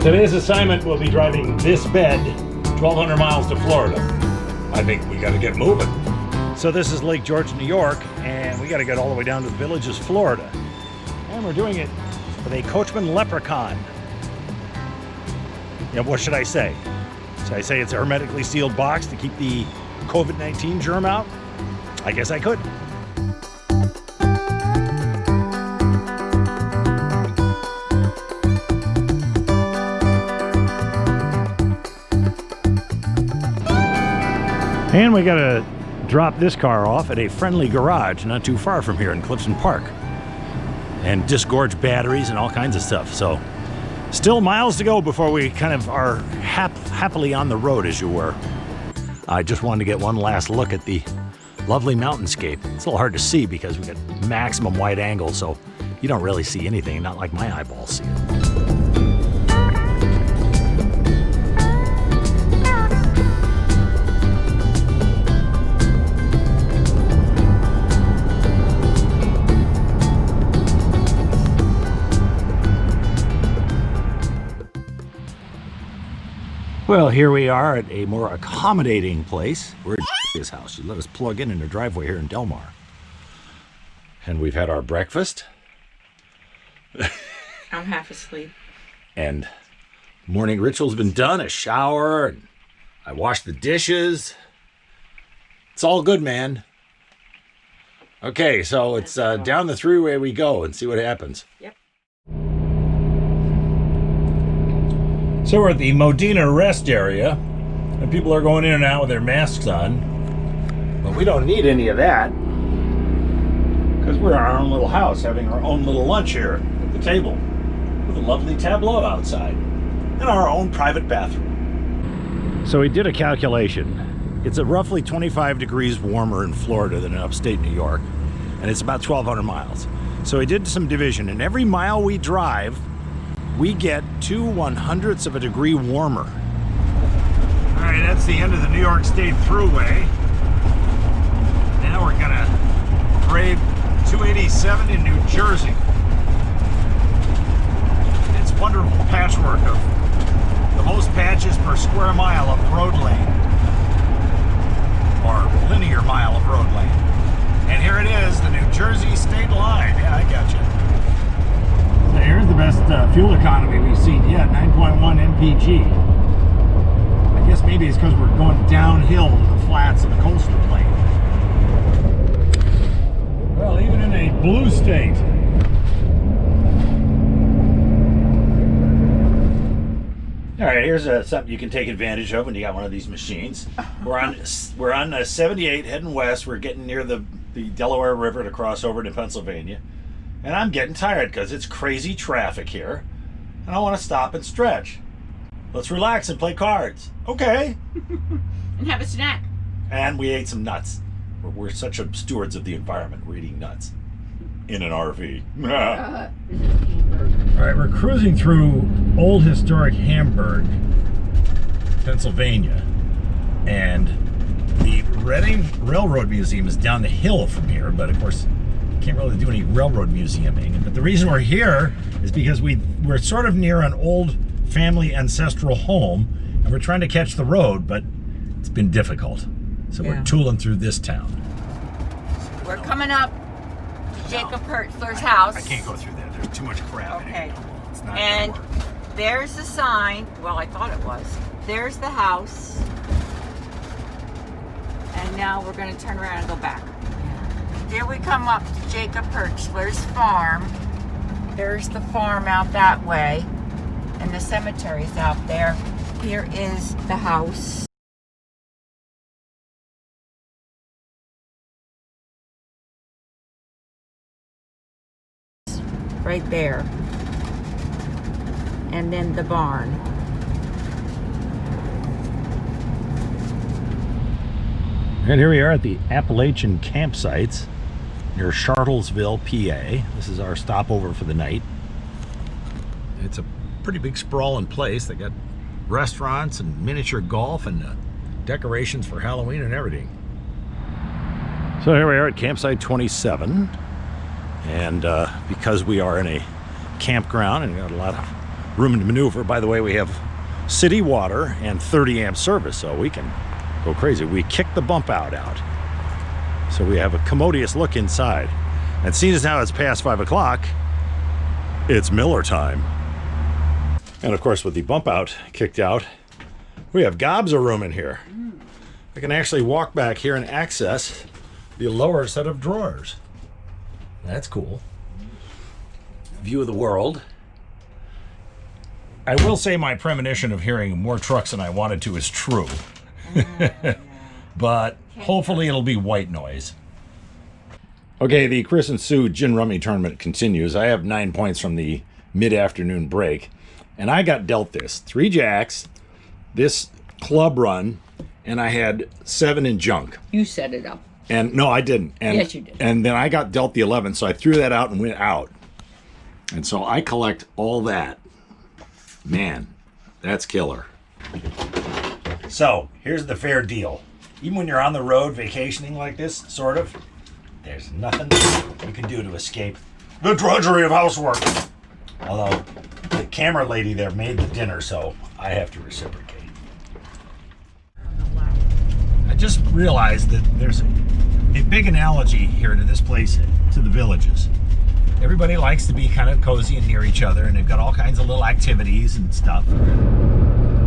today's assignment will be driving this bed 1,200 miles to Florida. I think we got to get moving. So this is Lake George, New York, and we got to get all the way down to the Villages, Florida. And we're doing it with a Coachmen Leprechaun. Yeah, what should I say? Should I say it's a hermetically sealed box to keep the COVID-19 germ out? I guess I could. And we gotta drop this car off at a friendly garage not too far from here in Clifton Park. And disgorge batteries and all kinds of stuff. So still miles to go before we kind of are happily on the road, as you were. I just wanted to get one last look at the lovely mountainscape. It's a little hard to see because we got maximum wide angle, so you don't really see anything, not like my eyeballs see it. Well, here we are at a more accommodating place. We're at his house. She let us plug in her driveway here in Del Mar. And we've had our breakfast. I'm half asleep. And morning ritual's been done, a shower, and I washed the dishes. It's all good, man. Okay, so it's down the freeway we go and see what happens. Yep. So we're at the Modena rest area, and people are going in and out with their masks on. But we don't need any of that, because we're in our own little house having our own little lunch here at the table, with a lovely tableau outside, and our own private bathroom. So we did a calculation. It's roughly 25 degrees warmer in Florida than in upstate New York, and it's about 1,200 miles. So we did some division, and every mile we drive, we get 2/100ths of a degree warmer. All right, that's the end of the New York State Thruway. Now we're gonna brave 287 in New Jersey. It's wonderful patchwork of the most patches per square mile of road lane, or linear mile of road lane. And here it is, the New Jersey state line. Yeah, I got you. Here's the best fuel economy we've seen yet, 9.1 mpg. I guess maybe it's because we're going downhill to the flats of the coastal plain. Well, even in a blue state. All right, here's something you can take advantage of when you got one of these machines. We're on 78 heading west. We're getting near the Delaware River to cross over to Pennsylvania. And I'm getting tired because it's crazy traffic here. And I want to stop and stretch. Let's relax and play cards. Okay. And have a snack. And we ate some nuts. We're such stewards of the environment. We're eating nuts in an RV. All right, we're cruising through old historic Hamburg, Pennsylvania. And the Reading Railroad Museum is down the hill from here, but of course, can't really do any railroad museuming. But the reason we're here is because we're sort of near an old family ancestral home, and we're trying to catch the road, but it's been difficult. So we're tooling through this town. We're coming up to Jacob Hertzler's house. I can't go through that. There's too much crap. Okay. It's not And gonna work. there's the sign. Well, I thought it was. There's the house. And now we're going to turn around and go back. Here we come up to Jacob Hertzler's farm. There's the farm out that way, and the cemetery's out there. Here is the house. Right there. And then the barn. And here we are at the Appalachian campsites near Charlottesville, PA. This is our stopover for the night. It's a pretty big sprawling place. They got restaurants and miniature golf and decorations for Halloween and everything. So here we are at campsite 27. And because we are in a campground and got a lot of room to maneuver. By the way, we have city water and 30 amp service, so we can go crazy. We kicked the bump out. So we have a commodious look inside. And seeing as now it's past 5 o'clock, it's Miller time. And of course, with the bump out kicked out, we have gobs of room in here. I can actually walk back here and access the lower set of drawers. That's cool. View of the world. I will say my premonition of hearing more trucks than I wanted to is true. But hopefully it'll be white noise. Okay, the Chris and Sue Gin Rummy tournament continues. I have 9 points from the mid-afternoon break. And I got dealt this. 3 jacks, this club run, and I had 7 in junk. You set it up. And no, I didn't. And, yes, you did. And then I got dealt the 11, so I threw that out and went out. And so I collect all that. Man, that's killer. So, here's the fair deal. Even when you're on the road vacationing like this, sort of, there's nothing you can do to escape the drudgery of housework. Although, the camera lady there made the dinner, so I have to reciprocate. I just realized that there's a big analogy here to this place, to the villages. Everybody likes to be kind of cozy and near each other, and they've got all kinds of little activities and stuff.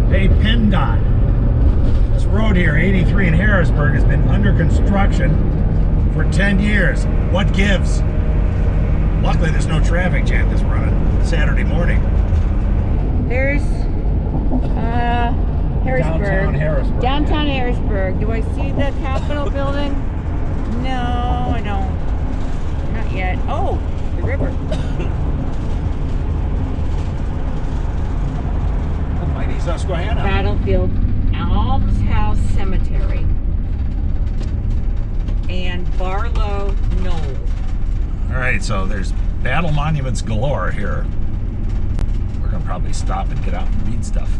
Hey, PennDOT. This road here, 83 in Harrisburg, has been under construction for 10 years. What gives? Luckily, there's no traffic jam this running Saturday morning. There's Harrisburg. Downtown Harrisburg. Do I see the Capitol building? No, I don't. Not yet. Oh, the river. Mighty Susquehanna. Battlefield Almshouse Cemetery. And Barlow Knoll. All right, so there's battle monuments galore here. We're gonna probably stop and get out and read stuff.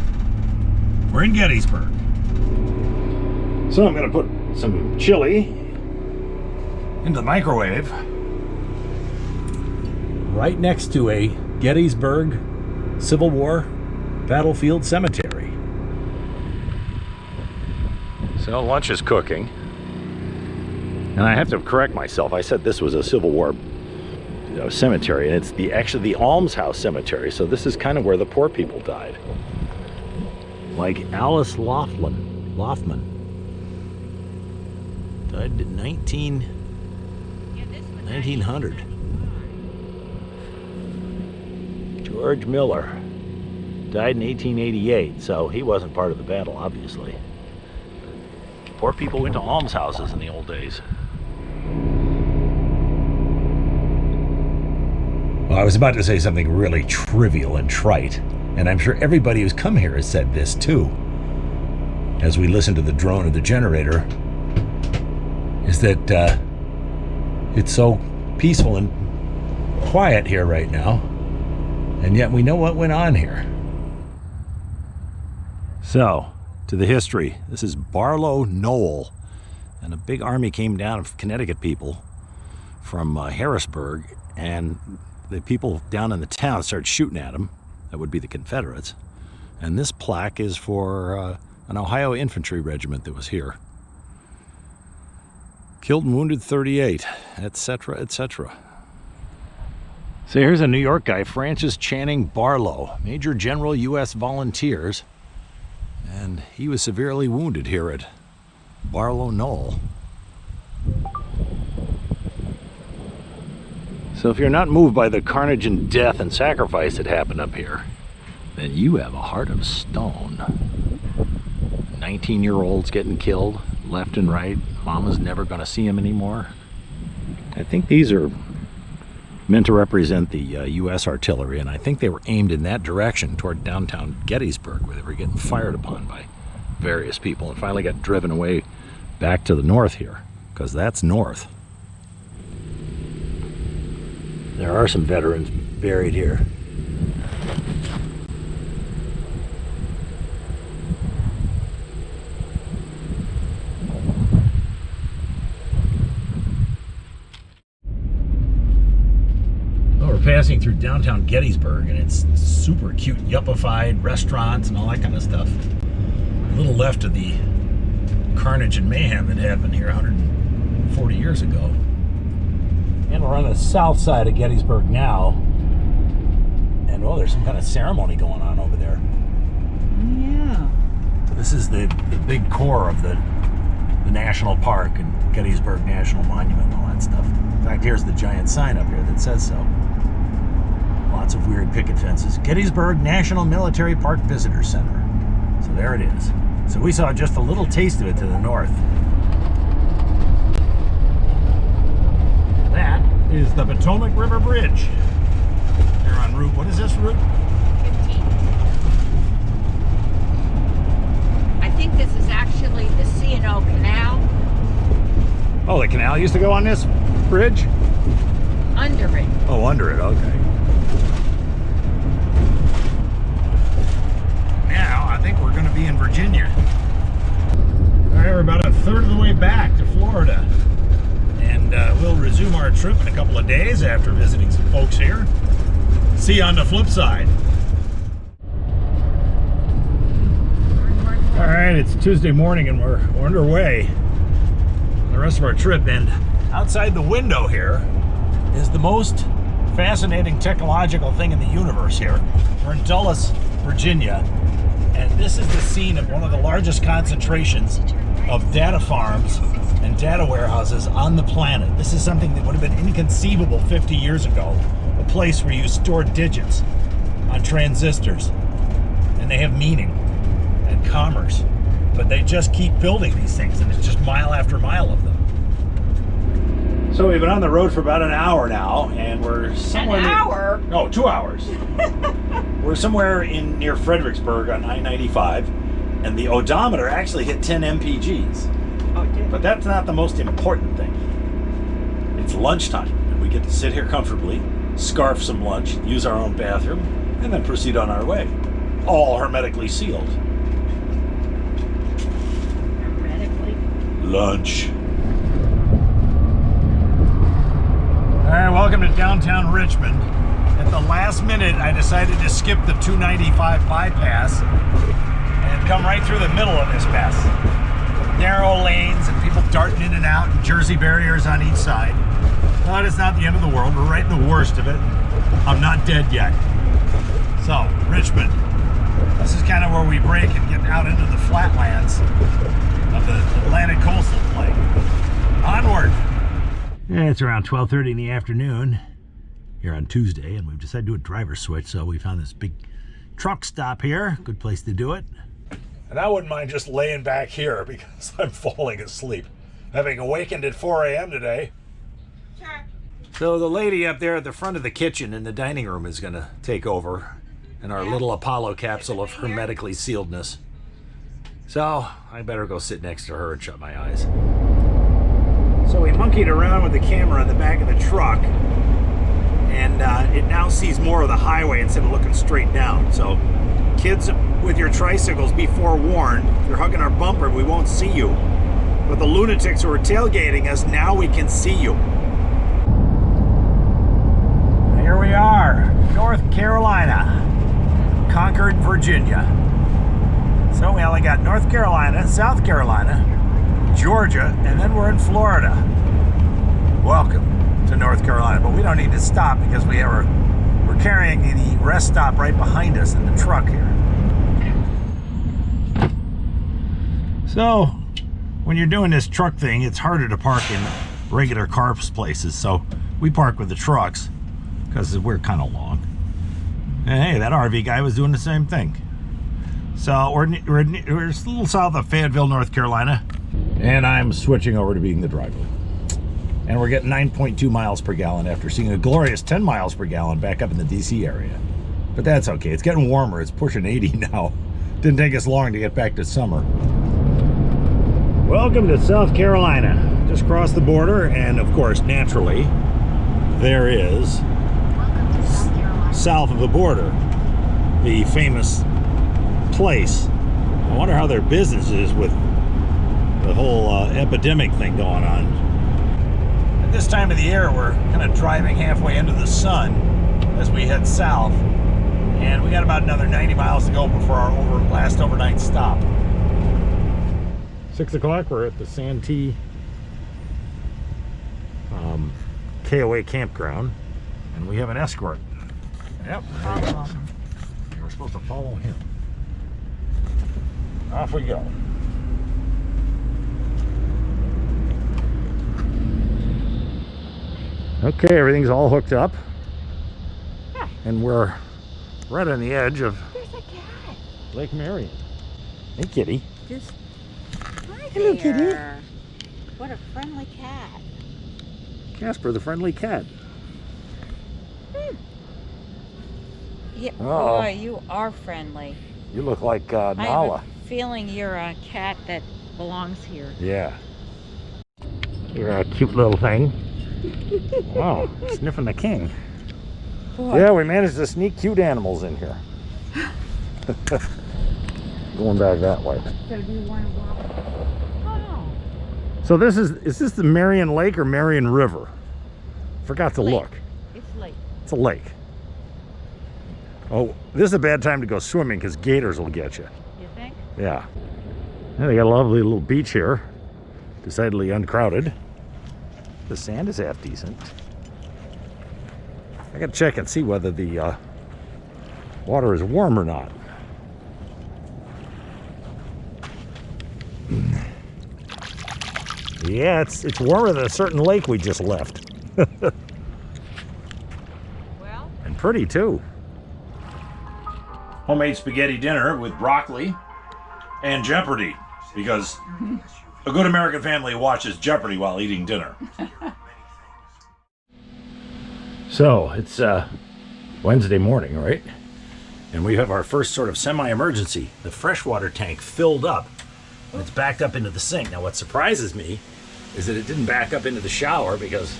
We're in Gettysburg. So I'm gonna put some chili into the microwave right next to a Gettysburg Civil War battlefield cemetery. So lunch is cooking. And I have to correct myself. I said this was a Civil War cemetery, and it's actually the Almshouse Cemetery. So this is kind of where the poor people died. Like Alice Loftman died in 1900. George Miller died in 1888, so he wasn't part of the battle, obviously. Poor people went to almshouses in the old days. Well, I was about to say something really trivial and trite, and I'm sure everybody who's come here has said this too, as we listen to the drone of the generator, is that it's so peaceful and quiet here right now, and yet we know what went on here. So, to the history, this is Barlow Knoll, and a big army came down of Connecticut people from Harrisburg, and the people down in the town started shooting at them. That would be the Confederates. And this plaque is for an Ohio infantry regiment that was here. Killed and wounded 38, etc., etc. So here's a New York guy, Francis Channing Barlow, Major General U.S. Volunteers, and he was severely wounded here at Barlow Knoll. So if you're not moved by the carnage and death and sacrifice that happened up here, then you have a heart of stone. 19-year-olds getting killed left and right. Mama's never going to see them anymore. I think these are meant to represent the U.S. artillery, and I think they were aimed in that direction toward downtown Gettysburg, where they were getting fired upon by various people and finally got driven away back to the north here, because that's north. There are some veterans buried here. passing through downtown Gettysburg, and it's super cute, yuppified restaurants and all that kind of stuff. A little left of the carnage and mayhem that happened here 140 years ago. And we're on the south side of Gettysburg now. And oh, there's some kind of ceremony going on over there. Yeah. So this is the big core of the national park and Gettysburg National Monument and all that stuff. In fact, here's the giant sign up here that says so. Lots of weird picket fences. Gettysburg National Military Park Visitor Center. So there it is. So we saw just a little taste of it to the north. That is the Potomac River Bridge. They're on route, what is this route? 15. I think this is actually the C&O Canal. Oh, the canal used to go on this bridge? Under it. Oh, under it, okay. Now, I think we're going to be in Virginia. All right, we're about a third of the way back to Florida. And we'll resume our trip in a couple of days after visiting some folks here. See you on the flip side. All right, it's Tuesday morning and we're underway on the rest of our trip. And outside the window here is the most fascinating technological thing in the universe here. We're in Dulles, Virginia, and this is the scene of one of the largest concentrations of data farms and data warehouses on the planet. This is something that would have been inconceivable 50 years ago. A place where you store digits on transistors and they have meaning and commerce, but they just keep building these things and it's just mile after mile of them. So we've been on the road for about an hour now, and we're somewhere... An hour? No, 2 hours. We're somewhere near Fredericksburg on I-95, and the odometer actually hit 10 mpgs. Oh, it did. But that's not the most important thing. It's lunchtime, and we get to sit here comfortably, scarf some lunch, use our own bathroom, and then proceed on our way. All hermetically sealed. Hermetically? Lunch. All right, welcome to downtown Richmond. At the last minute, I decided to skip the 295 bypass and come right through the middle of this mess. Narrow lanes and people darting in and out and Jersey barriers on each side. But it's not the end of the world. We're right in the worst of it. I'm not dead yet. So, Richmond. This is kind of where we break and get out into the flatlands of the Atlantic coastal plain. Onward! And it's around 12:30 in the afternoon here on Tuesday, and we've decided to do a driver switch, so we found this big truck stop here. Good place to do it. And I wouldn't mind just laying back here because I'm falling asleep, having awakened at 4 a.m. today. Sure. So the lady up there at the front of the kitchen in the dining room is going to take over in our little Apollo capsule of hermetically sealedness. So I better go sit next to her and shut my eyes. So we monkeyed around with the camera in the back of the truck, and it now sees more of the highway instead of looking straight down. So kids with your tricycles, be forewarned. If you're hugging our bumper, we won't see you. But the lunatics who are tailgating us, now we can see you. Here we are, North Carolina, Concord, Virginia. So we only got North Carolina, South Carolina, Georgia, and then we're in Florida. Welcome to North Carolina, but we don't need to stop because we're carrying the rest stop right behind us in the truck here. So when you're doing this truck thing, it's harder to park in regular car places, so we park with the trucks because we're kind of long. And hey, that RV guy was doing the same thing. So we're a little south of Fayetteville, North Carolina, and I'm switching over to being the driver. And we're getting 9.2 miles per gallon after seeing a glorious 10 miles per gallon back up in the DC area. But that's okay, it's getting warmer, it's pushing 80 now. Didn't take us long to get back to summer. Welcome to South Carolina. Just crossed the border, and of course, naturally, there is, south of the border, the famous place. I wonder how their business is with the whole epidemic thing going on. At this time of the year, we're kind of driving halfway into the sun, as we head south. And we got about another 90 miles to go before our last overnight stop. 6 o'clock, we're at the Santee KOA campground, and we have an escort. Yep. We're supposed to follow him. Off we go. Okay, everything's all hooked up. Yeah. And we're right on the edge of There's a cat. Lake Marion. Hey, kitty. Just hi Hello, there. kitty. What a friendly cat. Casper, the friendly cat. Yeah, Uh-oh. boy, you are friendly. You look like I Nala. have a feeling you're a cat that belongs here. Yeah. You're a cute little thing. Wow, sniffing the king. Boy. Yeah, we managed to sneak cute animals in here. Going back that way. So do you want to walk? Oh. So this is this the Marion Lake or Marion River? Forgot to Lake. look. It's late. It's a lake. Oh, this is a bad time to go swimming because gators will get you. You think? Yeah. Yeah, they got a lovely little beach here. Decidedly uncrowded. The sand is half decent. I gotta check and see whether the water is warm or not. Yeah, it's warmer than a certain lake we just left. Well, And pretty too. Homemade spaghetti dinner with broccoli and Jeopardy, because a good American family watches Jeopardy while eating dinner. So it's Wednesday morning, right? And we have our first sort of semi-emergency. The freshwater tank filled up and it's backed up into the sink. Now what surprises me is that it didn't back up into the shower because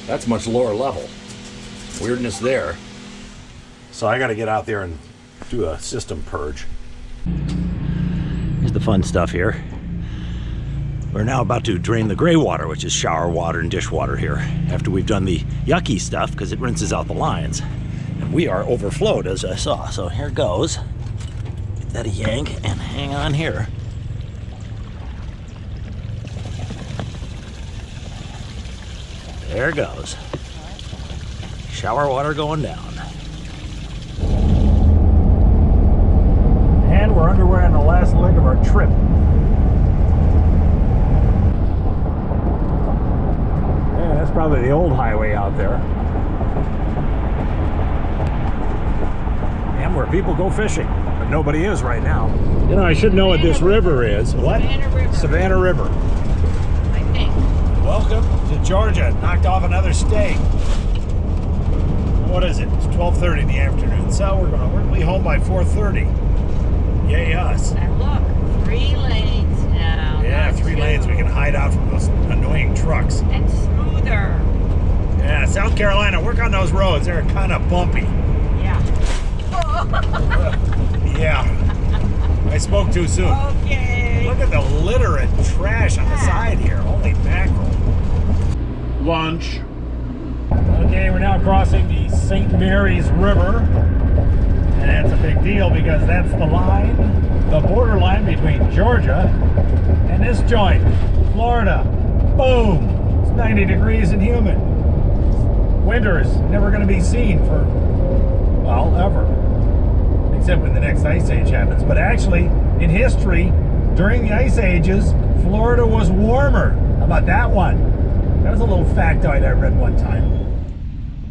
that's much lower level. Weirdness there. So I got to get out there and do a system purge. Here's the fun stuff here. We're now about to drain the gray water, which is shower water and dishwater here, after we've done the yucky stuff because it rinses out the lines. And we are overflowed, as I saw. So here goes. Get that a yank and hang on here. There it goes. Shower water going down. And we're underway on the last leg of our trip. Yeah, that's probably the old highway out there. And where people go fishing, but nobody is right now. You know, I should know what this river is. What? Savannah River. Savannah River. I think. Welcome to Georgia. Knocked off another state. What is it? It's 12:30 in the afternoon. So we're be home by 4:30. Yay us. And look, 3 lanes now. Yeah, not 3 lanes. We can hide out from those annoying trucks. And smoother. Yeah, South Carolina, work on those roads. They're kind of bumpy. Yeah. Yeah. I spoke too soon. Okay. Look at the litter and trash on the side here. Holy mackerel. Lunch. Okay, we're now crossing the St. Mary's River. And that's a big deal because that's the line, the borderline between Georgia and this joint, Florida. Boom! It's 90 degrees and humid. Winter is never going to be seen for, well, ever. Except when the next ice age happens. But actually, in history, during the ice ages, Florida was warmer. How about that one? That was a little factoid I read one time.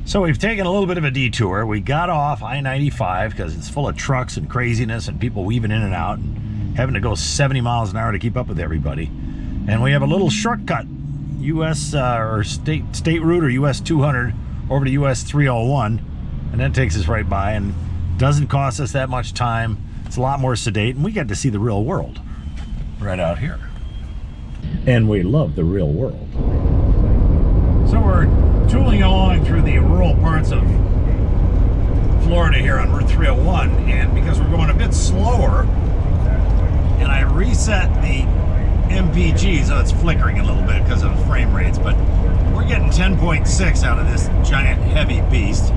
So we've taken a little bit of a detour. We got off I-95 because it's full of trucks and craziness and people weaving in and out and having to go 70 miles an hour to keep up with everybody. And we have a little shortcut, US or state route or US 200 over to US 301, and that takes us right by and doesn't cost us that much time. It's a lot more sedate, and we get to see the real world right out here. And we love the real world. So we're tooling along through the rural parts of Florida here on Route 301, and because we're going a bit slower, and I reset the MPG, so it's flickering a little bit because of the frame rates, but we're getting 10.6 out of this giant heavy beast.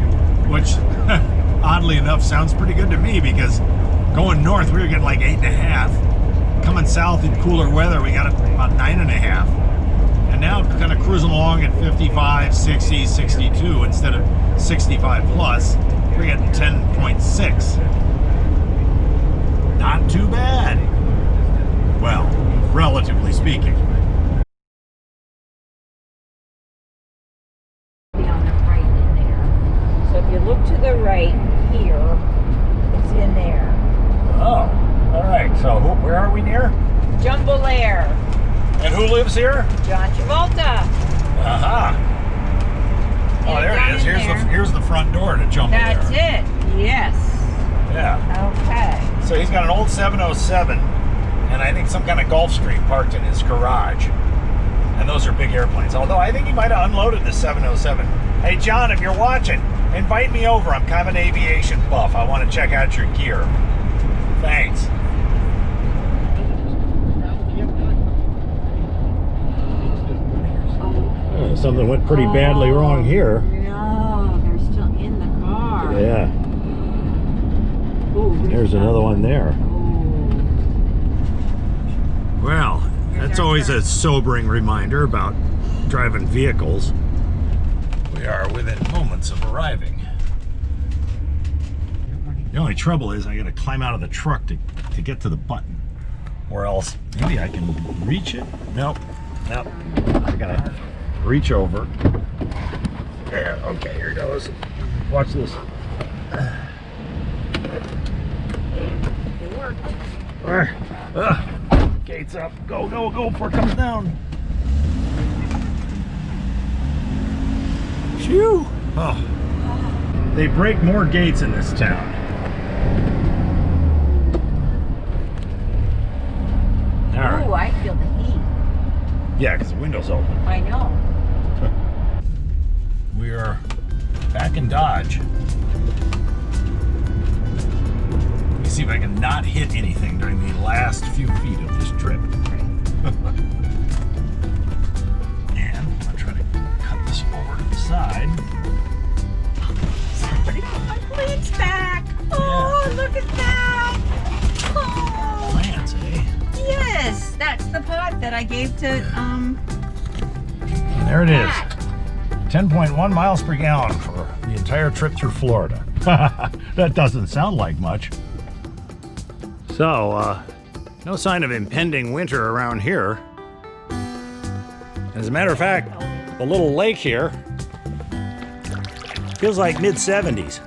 which oddly enough sounds pretty good to me, because going north we were getting like 8.5. Coming south in cooler weather we got about 9.5. And now kind of cruising along at 55, 60, 62 instead of 65 plus. We're getting 10.6. Not too bad. Well, relatively speaking. Be on the right in there. So if you look to the right here, it's in there. Oh, all right. So where are we near? Jambalaya. And who lives here? John Travolta. Aha. Oh, there it is. Here's the front door to Jambalaya. That's it. Yes. Yeah. Okay. So he's got an old 707, and I think some kind of Gulfstream parked in his garage. And those are big airplanes. Although I think he might have unloaded the 707. Hey, John, if you're watching, invite me over. I'm kind of an aviation buff. I want to check out your gear. Thanks. Something went pretty badly wrong here. No, they're still in the car. Yeah. Ooh, There's another one there. Ooh. Well, that's always a sobering reminder about driving vehicles. We are within moments of arriving. The only trouble is I gotta climb out of the truck to get to the button. Or else maybe I can reach it. Nope. Nope. I gotta reach over. Yeah, okay, here goes. Watch this. It worked. Gates up. Go, go, go before it comes down. Phew. Oh. They break more gates in this town. All right. Ooh, I feel the heat. Yeah, because the window's open. I know. We are back in Dodge. Let me see if I can not hit anything during the last few feet of this trip. And I'll try to cut this over to the side. Somebody put my plants back. Oh, look at that. Oh. Plants, eh? Yes, that's the pot that I gave to, There it is. Pat. 10.1 miles per gallon for the entire trip through Florida. That doesn't sound like much. So, no sign of impending winter around here. As a matter of fact, the little lake here feels like mid-70s.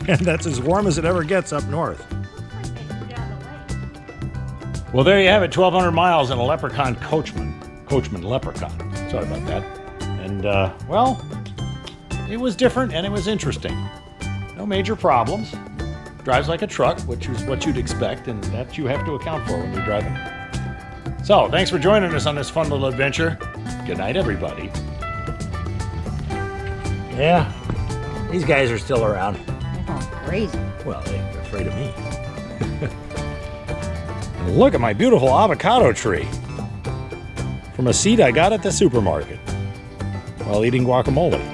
And that's as warm as it ever gets up north. Well, there you have it, 1,200 miles in a Leprechaun Coachmen Leprechaun. Sorry about that. And, well, it was different and it was interesting. No major problems. Drives like a truck, which is what you'd expect, and that you have to account for when you're driving. So, thanks for joining us on this fun little adventure. Good night, everybody. Yeah, these guys are still around. They're going crazy. Well, they're afraid of me. And look at my beautiful avocado tree from a seed I got at the supermarket while eating guacamole.